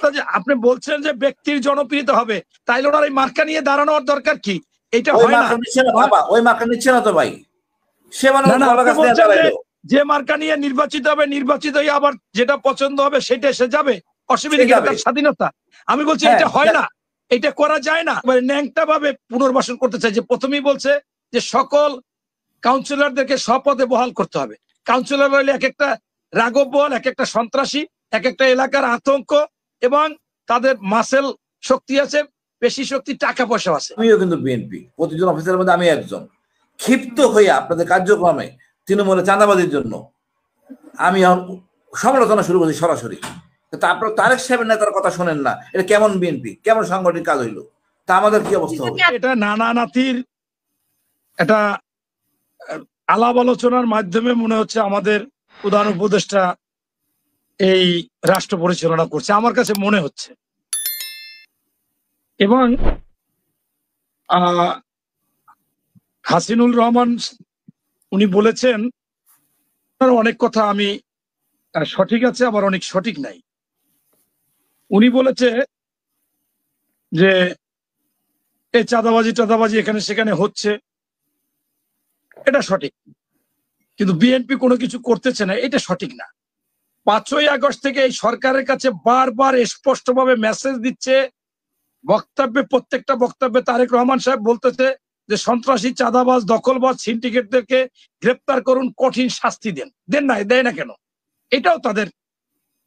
জনপ্রিয়তা যে আপনি বলছেন যে ব্যক্তির জনপ্রিয়তা হবে, তাইলে ওনার এই মার্কা নিয়ে দাঁড়ানোর দরকার কি? এটা হয় না। ওই মার্কা নিচ্ছে না তো ভাই, সে মানে যে মার্কা নিয়ে নির্বাচিত হবে, নির্বাচিত হয়ে আবার যেটা পছন্দ হবে সেটা সে যাবে, অসুবিধা কি? তার স্বাধীনতা। আমি বলছি এটা হয় না, এটা করা যায় না। ন্যাংটা ভাবে পুনর্বাসন করতে চাই। যে প্রথমেই বলছে যে সকল কাউন্সিলরদেরকে স্বপদে বহাল করতে হবে। কাউন্সিলর হইলে এক একটা রাঘব বল, এক একটা সন্ত্রাসী, এক একটা এলাকার আতঙ্ক, এবং তাদের মাসেল শক্তি আছে, পেশি শক্তি, টাকা পয়সা আছে। আমিও কিন্তু বিএনপি, প্রতিজন অফিসারের মধ্যে আমি একজন। ক্ষিপ্ত হয়ে আপনাদের কার্যক্রমে তৃণমূলের চাঁদাবাজির জন্য আমি সমালোচনা শুরু করছি সরাসরি। তারপর তারেক সাহেবের নেতার কথা শোনেন না, এটা কেমন বিএনপি, কেমন সাংগঠনিক কাজ হইলো? তা আমাদের কি অবস্থা হবে? এটা নানা নাতির এটা আলাপ আলোচনার মাধ্যমে মনে হচ্ছে আমাদের প্রধান উপদেষ্টা এই রাষ্ট্র পরিচালনা করছে, আমার কাছে মনে হচ্ছে। এবং হাসিনুল রহমান উনি বলেছেন অনেক কথা, আমি সঠিক আছে আবার অনেক সঠিক নাই। উনি বলেছে যে এই চাঁদাবাজি এখানে সেখানে হচ্ছে, এটা সঠিক, কিন্তু বিএনপি কোনো কিছু করতেছে না, এটা সঠিক না। 5ই আগস্ট থেকে এই সরকারের কাছে বারবার স্পষ্টভাবে মেসেজ দিচ্ছে, বক্তব্যে, প্রত্যেকটা বক্তব্যে তারেক রহমান সাহেব বলতেছে যে সন্ত্রাসী, চাঁদাবাজ, দখলবাজ, সিন্ডিকেটদেরকে গ্রেপ্তার করুন, কঠিন শাস্তি দেন। দেয় না কেন? এটাও তাদের,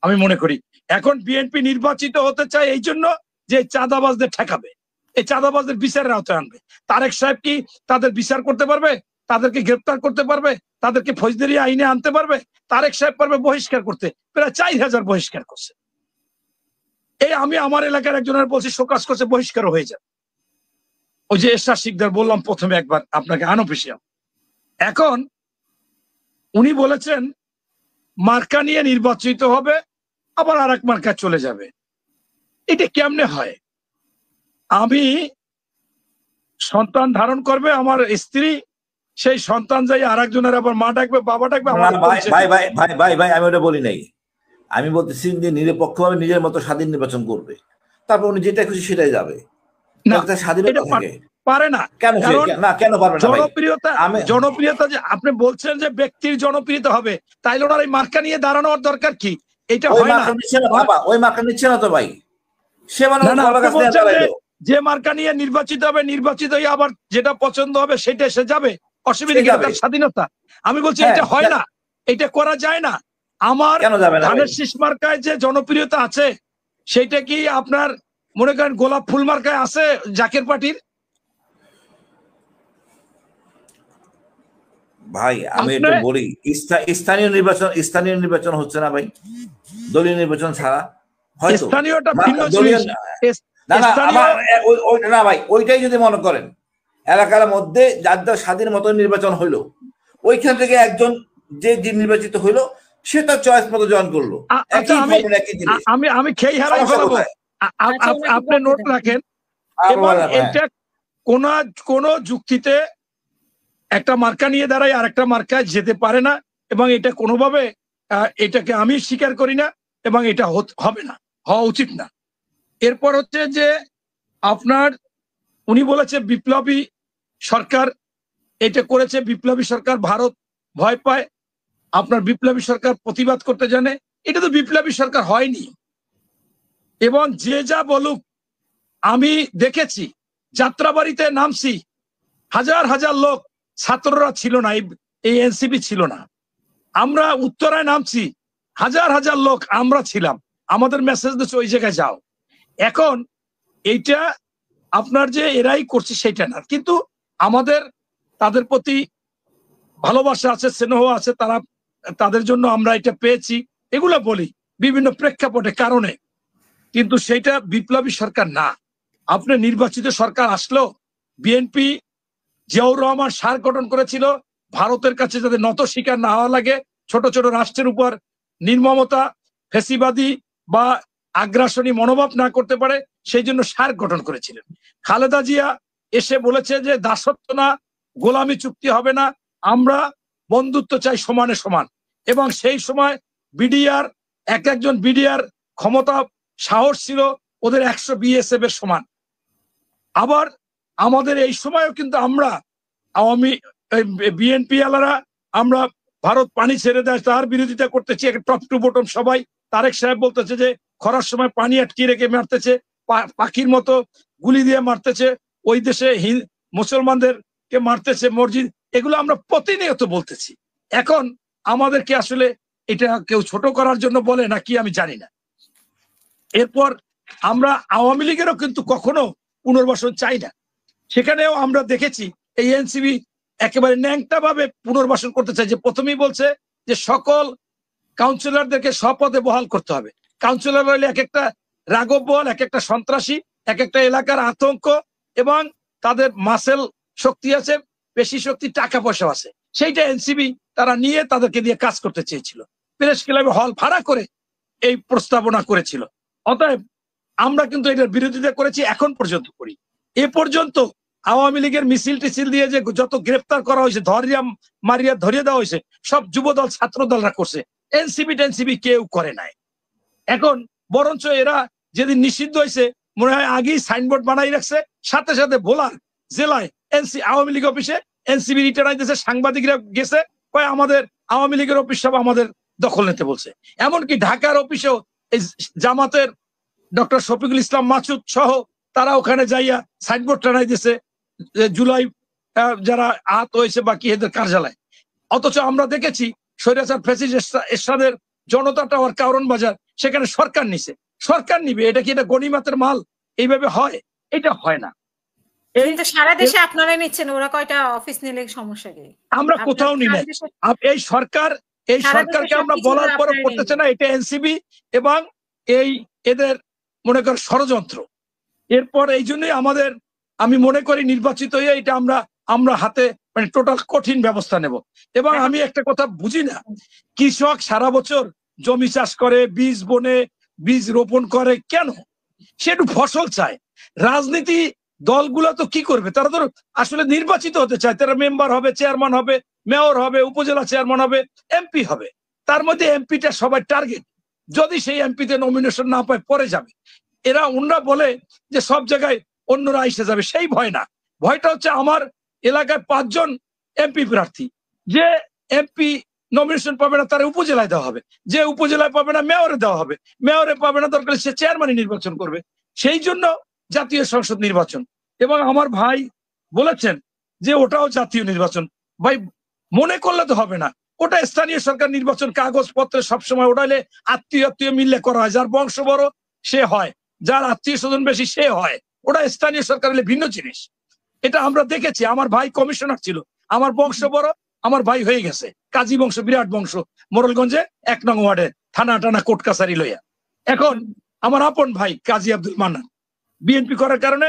আমি মনে করি এখন বিএনপি নির্বাচিত হতে চায় এই জন্য যে চাঁদাবাজদের ঠেকাবে, এই চাঁদাবাজদের বিচারের আওতায় আনবে। তারেক সাহেব কি তাদের বিচার করতে পারবে? তাদেরকে গ্রেপ্তার করতে পারবে? তাদেরকে ফৌজদারি আইনে আনতে পারবে? তারেক সাহেব পারবে বহিষ্কার করতে, প্রায় 4000 বহিষ্কার করছে। এই আমি আমার এলাকার একজনের বলছি শোকাজ করছে, বহিষ্কার হয়ে যাবে। ওই যে এরশাদ শিকদার বললাম প্রথমে একবার আপনাকে, আনঅফিসিয়াল। এখন উনি বলেছেন মার্কা নিয়ে নির্বাচিত হবে, আবার আর এক মার্কা চলে যাবে। এটা কেমনে হয়? আমি সন্তান ধারণ করবে আমার স্ত্রী, সেই সন্তান যাই আর একজনের আবার মা ডাকবে, বাবা ডাকবে। ভাই আমি ওটা বলি নাই। আমি বলতেছি যে নিরপেক্ষভাবে নিজের মতো স্বাধীন নির্বাচন করবে, তারপর উনি যেটা খুশি সেটাই যাবে। স্বাধীনতা থাকে পারে না। কেন পারবে না? জনপ্রিয়তা যে আপনি বলছেন যে ব্যক্তির জনপ্রিয়তা হবে, তাইলে ওনার এই মার্কা নিয়ে দাঁড়ানোর দরকার কি? এটা হয় না। ওই মার্কা নিচ্ছে না তো ভাই, সে মানে যে মার্কা নিয়ে নির্বাচিত হবে, নির্বাচিত হয়ে আবার যেটা পছন্দ হবে সেটা সে যাবে, অসুবিধা কি? তার স্বাধীনতা। আমি বলছি এটা হয় না, এটা করা যায় না। আমার ধানের শীষ মার্কায় যে জনপ্রিয়তা আছে, সেটা কি আপনার মনে করেন গোলাপ ফুল মার্কায় আছে জাকের পার্টির? ভাই আমি একটু বলি, স্থানীয় নির্বাচন হচ্ছে না ভাই, দলীয় নির্বাচন ছাড়া। স্থানীয়টা ভিন্ন জিনিস। না ভাই, ওইটাই যদি মনে করেন এলাকার মধ্যে যার স্বাধীন মতো নির্বাচন হইলো, ওইখান থেকে একজন যে নির্বাচিত হইলো সে তার চয়েস মতো জয়েন করলো। আমি খেয়ে হারাই ফেলাবো, আপনি নোট রাখেন। এটা কোন যুক্তিতে একটা মার্কা নিয়ে দাঁড়ায় আর একটা মার্কায় যেতে পারে না, এবং এটা কোনোভাবে এটাকে আমি স্বীকার করি না, এবং এটা হবে না, হওয়া উচিত না। এরপর হচ্ছে যে আপনার উনি বলেছে বিপ্লবী সরকার এটা করেছে, বিপ্লবী সরকার, ভারত ভয় পায়, আপনার বিপ্লবী সরকার প্রতিবাদ করতে জানে। এটা তো বিপ্লবী সরকার হয়নি। এবং যে যা বলুক, আমি দেখেছি যাত্রাবাড়িতে নামছি, হাজার হাজার লোক, ছাত্ররা ছিল না, এই এনসিপি ছিল না। আমরা উত্তরায় নামছি, হাজার হাজার লোক আমরা ছিলাম, আমাদের মেসেজ দিচ্ছে ওই জায়গায় যাও। এখন এইটা আপনার যে এরাই করছে সেটা না, কিন্তু আমাদের তাদের প্রতি ভালোবাসা আছে, স্নেহ আছে, তাদের জন্য আমরা এটা পেয়েছি, এগুলো বলি বিভিন্ন প্রেক্ষাপটে কারণে, কিন্তু সেটা বিপ্লবী সরকার না। আপনি নির্বাচিত সরকার আসলো, বিএনপি জিয়াউর রহমান সার গঠন করেছিল ভারতের কাছে যাতে নত স্বীকার না হওয়া লাগে, ছোট ছোট রাষ্ট্রের উপর নির্মমতা, ফ্যাসিবাদী বা আগ্রাসনী মনোভাব না করতে পারে, সেই জন্য সার গঠন করেছিলেন। খালেদা জিয়া এসে বলেছে যে দাসত্ব না, গোলামি চুক্তি হবে না, আমরা বন্ধুত্ব চাই সমানে সমান। এবং সেই সময় বিডিআর, একজন বিডিআর ক্ষমতা সাহস ছিল ওদের 100 BSF এর সমান। আবার আমাদের এই সময়ও কিন্তু আমরা আওয়ামী বিএনপি আলারা আমরা ভারত পানি ছেড়ে দেয় তার বিরোধিতা করতেছি, টপ টু বটম সবাই। তারেক সাহেব বলতেছে যে খরার সময় পানি আটকে রেখে মারতেছে, পাখির মতো গুলি দিয়ে মারতেছে, ওই দেশে মুসলমানদেরকে মারতেছে, মসজিদ, এগুলো আমরা প্রতিনিয়ত বলতেছি। এখন আমাদেরকে আসলে এটা কেউ ছোট করার জন্য বলে নাকি আমি জানি না। এরপর আমরা আওয়ামী লীগেরও কিন্তু কখনো পুনর্বাসন চাই না। সেখানেও আমরা দেখেছি এই এনসিবি একেবারে ন্যাংটা ভাবে পুনর্বাসন করতে চাই। যে প্রথমেই বলছে যে সকল কাউন্সিলরদেরকে স্বপদে বহাল করতে হবে। কাউন্সিলর হইলে এক একটা রাঘব বল, এক একটা সন্ত্রাসী, এক একটা এলাকার আতঙ্ক, এবং তাদের মাসেল শক্তি আছে, পেশি শক্তি, টাকা পয়সা আছে। সেইটা এনসিবি তারা নিয়ে তাদেরকে দিয়ে কাজ করতে চেয়েছিল। প্রেস ক্লাবে হল ভাড়া করে এই প্রস্তাবনা করেছিল। অতএব আমরা কিন্তু এটার বিরোধিতা করেছি, এখন পর্যন্ত করি। এ পর্যন্ত আওয়ামী লীগের মিছিল টিছিল দিয়ে যে যত গ্রেপ্তার করা হয়েছে, ধরিয়া মারিয়া ধরিয়ে দেওয়া হয়েছে, সব যুবদল ছাত্র দলরা করছে, এনসিবি কেউ করে নাই। এখন বরঞ্চ এরা যেদিন নিষিদ্ধ হয়েছে মনে হয় আগেই সাইনবোর্ড বানাই রাখছে, সাথে সাথে ভোলার জেলায় আওয়ামী লীগ অফিসে এনসিবি রিটার্ন আইতেছে, সাংবাদিকরা গেছে, কয় আমাদের আওয়ামী লীগের অফিস সব আমাদের দখল নিতে বলছে। এমনকি ঢাকার অফিসেও এই জামাতের ডক্টর শফিকুল ইসলাম মাসুদ সহ তারা ওখানে যাইয়া সাইনবোর্ড টানাই দিয়েছে জুলাই যারা আহত হয়েছে বা কি এদের কার্যালয়। অথচ আমরা দেখেছি স্বৈরাচার ফ্যাসিস্ট এরশাদের জনতা টাওয়ার, কারণ বাজার, সেখানে সরকার নিছে। সরকার নিবে, এটা কি এটা গনিমাতের মাল এইভাবে হয়? এটা হয় না। সারা দেশে আপনারা নিচ্ছেন, ওরা কয়টা অফিস নিলে সমস্যা কি? আমরা কোথাও নি না। এই সরকারকে আমরা বলার পরও করতেছে না। এটা এনসিবি এবং এদের মনে কর ষড়যন্ত্র। এরপর এই জন্যই আমি মনে করি নির্বাচিত হয়ে এটা আমরা হাতে মানে টোটাল কঠিন ব্যবস্থা নেব। এবং আমি একটা কথা বুঝি না, কৃষক সারা বছর জমি চাষ করে, বীজ বনে, বীজ রোপণ করে, কেন? সে একটু ফসল চায়। রাজনীতি দলগুলো তো কি করবে? তারা তো আসলে নির্বাচিত হতে চায়। তারা মেম্বার হবে, চেয়ারম্যান হবে, মেয়র হবে, উপজেলা চেয়ারম্যান হবে, এমপি হবে। তার মধ্যে এমপিটা সবাই টার্গেট। যদি সেই এমপিতে নমিনেশন না পায় পরে যাবে। ওনারা বলে যে সব জায়গায় অন্যরা এসে যাবে, সেই ভয় না। ভয়টা হচ্ছে আমার এলাকায় 5 জন এমপি প্রার্থী, যে এমপি নমিনেশন পাবে না তার উপজেলায় দেওয়া হবে, যে উপজেলায় পাবে না মেয়রে দেওয়া হবে, মেয়রে পাবে না দরকার সে চেয়ারম্যানই নির্বাচন করবে। সেই জন্য জাতীয় সংসদ নির্বাচন। এবং আমার ভাই বলেছেন যে ওটাও জাতীয় নির্বাচন। ভাই মনে করলে তো হবে না, ওটা স্থানীয় সরকার নির্বাচন। কাগজপত্রে সবসময় ওটাইলে আত্মীয় মিললে করা হয়, যার বংশ বড় সে হয়, যার আত্মীয় স্বজন বেশি সে হয়। ওটা স্থানীয় সরকার হলে ভিন্ন জিনিস। এটা আমরা দেখেছি। আমার ভাই কমিশনার ছিল, আমার বংশ বড়, আমার ভাই হয়ে গেছে কাজী বংশ, বিরাট বংশ, মোড়লগঞ্জে 1 নং ওয়ার্ডে থানা কোর্ট কাছারি লইয়া। এখন আমার আপন ভাই কাজী আব্দুল মান্নান বিএনপি করার কারণে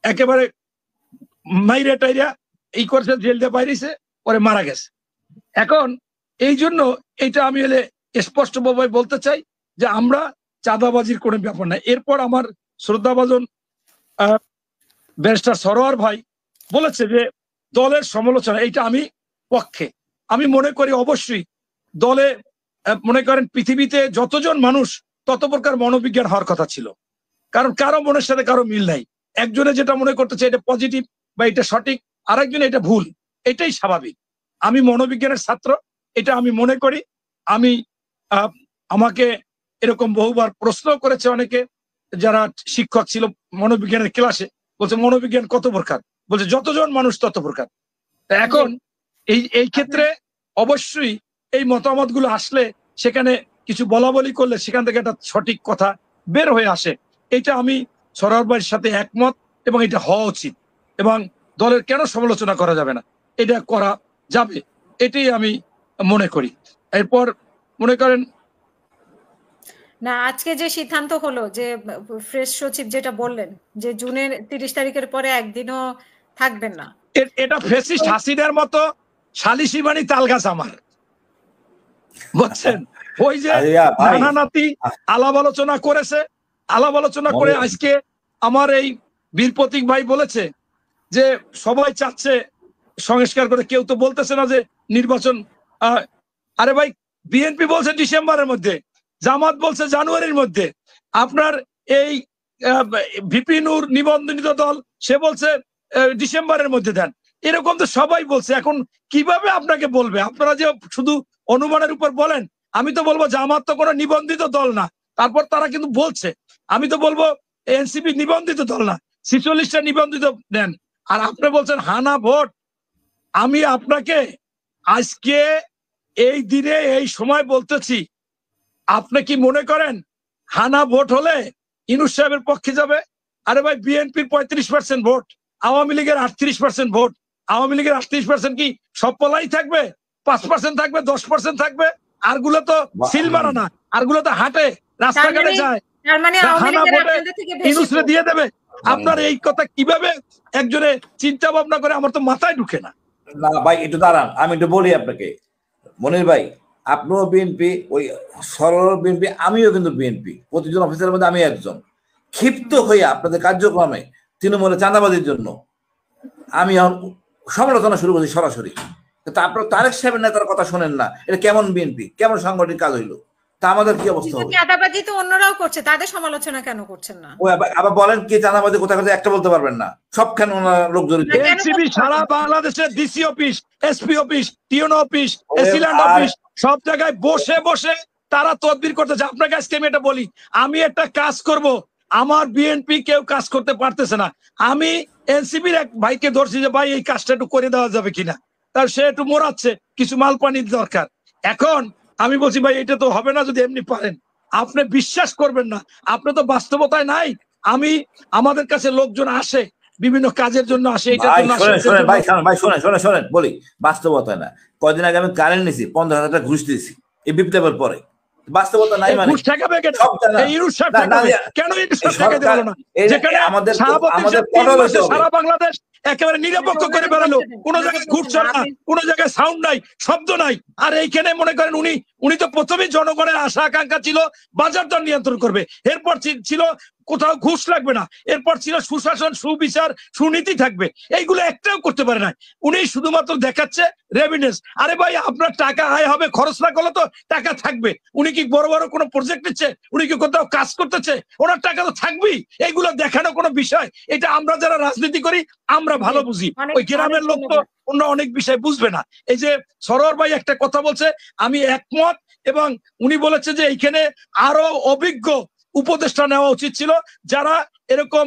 একেবারে মাইরা টাইরা এই করছে, জেল দিয়ে বাইরেছে, পরে মারা গেছে। এখন এই জন্য এটা আমি স্পষ্টভাবে বলতে চাই যে আমরা চাঁদাবাজির কোনো ব্যাপার নাই। এরপর আমার শ্রদ্ধাভাজন ব্যারিস্টার সরোয়ার ভাই বলেছে যে দলের সমালোচনা, এইটা আমি পক্ষে। আমি মনে করি অবশ্যই দলে মনে করেন পৃথিবীতে যতজন মানুষ তত প্রকার মনোবিজ্ঞান হওয়ার কথা ছিল, কারণ কারো মনের সাথে কারো মিল নাই। একজনে যেটা মনে করতেছে এটা পজিটিভ বা এটা সঠিক, আরেকজনে এটা ভুল, এটাই স্বাভাবিক। আমি মনোবিজ্ঞানের ছাত্র, এটা আমি মনে করি। আমাকে এরকম বহুবার প্রশ্ন করেছে অনেকে যারা শিক্ষক ছিল মনোবিজ্ঞানের ক্লাসে, বলছে মনোবিজ্ঞান কত প্রকার? বলছে যতজন মানুষ তত প্রকার। এখন এই ক্ষেত্রে অবশ্যই এই মতামত গুলো আসলে সেখানে কিছু বলা বলি করলে সেখান থেকে একটা সঠিক কথা বের হয়ে আসে। এটা আমি সরোয়ার ভাইয়ের সাথে একমত এবং এটা হওয়া উচিত। এবং দলের কেন সমালোচনা করা যাবে না? এটা করা যাবে, এটাই আমি মনে করি। এরপর মনে করেন না, আজকে যে সিদ্ধান্ত হলো যে ফ্রেশ সচিব যেটা বললেন যে জুনের 30 তারিখের পরে একদিনও থাকবেন না, এটা ফ্যাসিস্ট হাসিনার মতো সালিসি বাণী তালগাছ আমার, বুঝছেন? ওই যে নানানাতি আলাপ আলোচনা করেছে, আলাপ আলোচনা করে আজকে আমার এই বীর প্রতীক ভাই বলেছে যে সবাই চাচ্ছে সংস্কার করে, কেউ তো বলতেছে না যে নির্বাচন। আরে ভাই বিএনপি বলছে ডিসেম্বরের মধ্যে, জামাত বলছে জানুয়ারির মধ্যে, আপনার এই ভিপি নূর নিবন্ধিত দল, সে বলছে ডিসেম্বরের মধ্যে দেন। এরকম তো সবাই বলছে। এখন কিভাবে আপনাকে বলবে? আপনারা যে শুধু অনুমানের উপর বলেন, আমি তো বলবো জামাত তো কোনো নিবন্ধিত দল না, তারপর তারা কিন্তু বলছে। আমি তো বলবো এনসিপি নিবন্ধিত দল না, 46টা নিবন্ধিত দেন। আর আপনি বলছেন হানা ভোট। আমি আপনাকে আজকে এই দিনে এই সময় বলতেছি, আপনি কি মনে করেন হানা ভোট হলে ইউনূস সাহেবের পক্ষে যাবে? আরে ভাই, বিএনপির 35% ভোট, আওয়ামী লীগের 38% ভোট। আওয়ামী লীগের 38% কি সব পলাই থাকবে? 5% থাকবে, 10% থাকবে। আরগুলো তো সিল মারা না, আরগুলো তো হাটে রাস্তাঘাটে যায়। হানা ভোটে ইউনূসরে দিয়ে দেবে? আপনার এই কথা কিভাবে একজনে চিন্তা ভাবনা করে, আমার তো মাথায় ঢুকে না। না ভাই, একটু দাঁড়ান, আমি একটু বলি আপনাকে। মনির ভাই, আপনিও বিএনপি, ওই সরল বিএনপি, আমিও কিন্তু বিএনপি। প্রতিজন অফিসারের মধ্যে আমি একজন। ক্ষিপ্ত হয়ে আপনাদের কার্যক্রমে তৃণমূলের চাঁদাবাজির জন্য আমি সমালোচনা শুরু করছি সরাসরি। তারপর তারেক সাহেবের নেতার কথা শোনেন না, এটা কেমন বিএনপি, কেমন সাংগঠনিক কাজ হইলো? তা আমাদের কি অবস্থা হবে? চাঁদাবাজি তো অন্যরাও করছে, তাদের সমালোচনা কেন করছেন না? ও আবার বলেন কি চাঁদাবাজি কোথায় কোথায় একটা বলতে পারবেন না? সবখানে ওনার লোক জড়িত। এনসিপি সারা বাংলাদেশের ডিসি অফিস, এসপি অফিস, টিওনো অফিস, এসিল্যান্ড অফিস, সব জায়গায় বসে বসে তারা তদবির করতেছে। আপনাকে আজকে আমি এটা বলি, আমি একটা কাজ করব, আমার বিএনপি কেউ কাজ করতে পারতেছে না। আমি এনসিপির এক ভাইকে ধরছি যে ভাই এই কাজটা একটু করে দেওয়া যাবে কিনা, তার সে একটু মোড়াচ্ছে, কিছু মাল পানির দরকার। এখন আমি বলছি ভাই এটা তো হবে না যদি এমনি পারেন। আপনি বিশ্বাস করবেন না, আপনি তো বাস্তবতায় নাই। আমি আমাদের কাছে লোকজন আসে, বিভিন্ন কাজের জন্য আসে। এটা শোনেন বলি, বাস্তবতায় না। কয়দিন আগে আমি কারেন্ট নিছি, 15,000 টাকা ঘুষ দিয়েছি এই বিপ্লবের পরে। বাস্তবতা নাই মানে ঘুষ ঠেকাবে কেন? আমাদের সারা বাংলাদেশ একেবারে নিরপেক্ষ করে বেড়ালো, কোন জায়গায় ঘুষ ছাড়া, কোন জায়গায় সাউন্ড নাই, শব্দ নাই। আর এইখানে মনে করেন উনি তো প্রথমেই জনগণের আশা আকাঙ্ক্ষা ছিল বাজার দর নিয়ন্ত্রণ করবে, এরপর ছিল কোথাও ঘুষ লাগবে না, এরপর ছিল সুশাসন, সুবিচার, সুনীতি থাকবে। এইগুলো একটাও করতে পারে না। উনি শুধুমাত্র দেখাচ্ছে রেভিডেন্স। আরে ভাই, আপনার টাকা আয় হবে, খরচ না করলে তো টাকা থাকবে। উনি কি বড় বড় কোনো প্রজেক্ট নিচ্ছে? উনি কি কোথাও কাজ করতেছে? ওনার টাকা তো থাকবেই। এইগুলো দেখানো কোনো বিষয়? এটা আমরা যারা রাজনীতি করি আমরা ভালো বুঝি, ওই গ্রামের লোক তো অন্য অনেক বিষয় বুঝবে না। এই যে সরোয়ার ভাই একটা কথা বলছে, আমি একমত। এবং উনি বলেছে যে এইখানে আরো অভিজ্ঞ উপদেষ্টা নেওয়া উচিত ছিল, যারা এরকম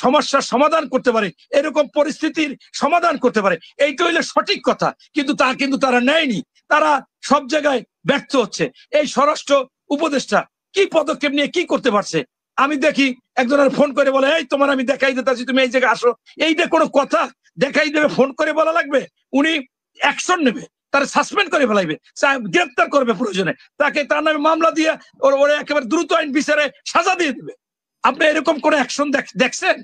সমস্যার সমাধান করতে পারে, এরকম পরিস্থিতির সমাধান করতে পারে। এইটা হইলে সঠিক কথা, কিন্তু তারা নেয়নি। তারা সব জায়গায় ব্যর্থ হচ্ছে। এই স্বরাষ্ট্র উপদেষ্টা কি পদক্ষেপ নিয়ে কি করতে পারছে? আমি দেখি একজনের ফোন করে বলে, এই তোমার আমি দেখাই দিতেছি, তুমি এই জায়গায় আসো। এইটা কোনো কথা? দেখাই দেবে, ফোন করে বলা লাগবে? উনি অ্যাকশন নেবে, তারা সাসপেন্ড করে ফেলাইবে, গ্রেপ্তার করবে প্রয়োজনে, তাকে তার নামে মামলা দিয়ে ওরা একেবারে দ্রুত আইন বিচারে সাজা দিয়ে দেবে। আপনি এরকম কোন অ্যাকশন দেখছেন?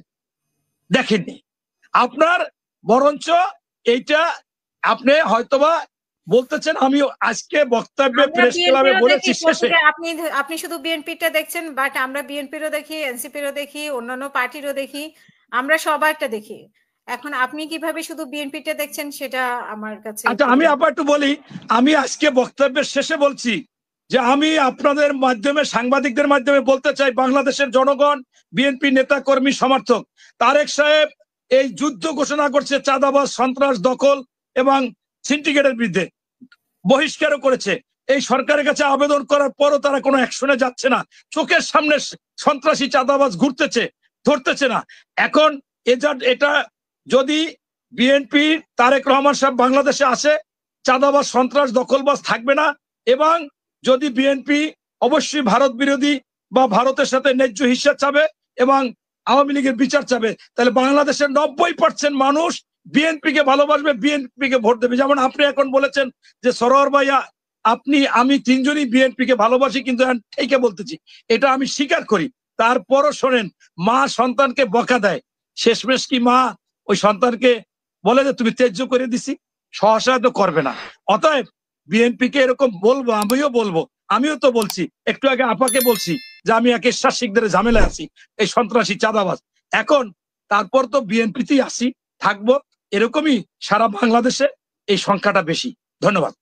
দেখেননি। আপনার বরঞ্চ এইটা আপনি হয়তোবা বলতেছেন, আমি আজকে বক্তব্যে প্রেস ক্লাবে বলেছি শেষে, আপনি শুধু বিএনপিটা দেখছেন, বাট আমরা বিএনপিরও দেখি, এনসিপিরও দেখি, অন্যান্য পার্টিরও দেখি, আমরা সবাইটা দেখি। এখন আপনি কিভাবে শুধু বিএনপিটা দেখছেন সেটা আমার কাছে। আচ্ছা, আমি আবার একটু বলি, আমি আজকে বক্তব্যের শেষে বলছি যে আমি আপনাদের মাধ্যমে, সাংবাদিকদের মাধ্যমে বলতে চাই, বাংলাদেশের জনগণ, বিএনপি নেতা কর্মী সমর্থক, তারেক সাহেব এই যুদ্ধ ঘোষণা করছে চাঁদাবাজ, সন্ত্রাস, দখল এবং সিন্ডিকেটের বিরুদ্ধে, বহিষ্কারও করেছে। এই সরকারের কাছে আবেদন করার পরও তারা কোনো অ্যাকশনে যাচ্ছে না। চোখের সামনে সন্ত্রাসী চাঁদাবাজ ঘুরতেছে, ধরতেছে না। এখন এটা যদি বিএনপি তারেক রহমান সাহেব বাংলাদেশে আসে, চাঁদাবাজ, সন্ত্রাস, দখলবাজ থাকবে না। এবং যদি বিএনপি অবশ্যই ভারত বিরোধী বা ভারতের সাথে ন্যায্য হিস্সা চাবে এবং আওয়ামী লীগের বিচার চাবে, তাহলে বাংলাদেশের 90% মানুষ বিএনপি কে ভালোবাসবে, বিএনপি কে ভোট দেবে। যেমন আপনি এখন বলেছেন যে সরোয়ার ভাইয়া, আমি তিনজনই বিএনপি কে ভালোবাসি, কিন্তু এইকে বলতেছি, এটা আমি স্বীকার করি। তারপরও শোনেন, মা সন্তানকে বকা দেয়, শেষমেশ কি মা ওই সন্তানকে বলে যে তুমি ত্যায্য করে দিছি? সহসা তো করবে না। অতএব বিএনপি কে এরকম বলবো, আমিও তো বলছি, একটু আগে আপাকে বলছি যে আমি এক ঈশ্বর শিখদের ঝামেলায় আছি, এই সন্ত্রাসী চাঁদাবাজ। এখন তারপর তো বিএনপিতেই আসি, থাকবো, এরকমই সারা বাংলাদেশে এই সংখ্যাটা বেশি। ধন্যবাদ।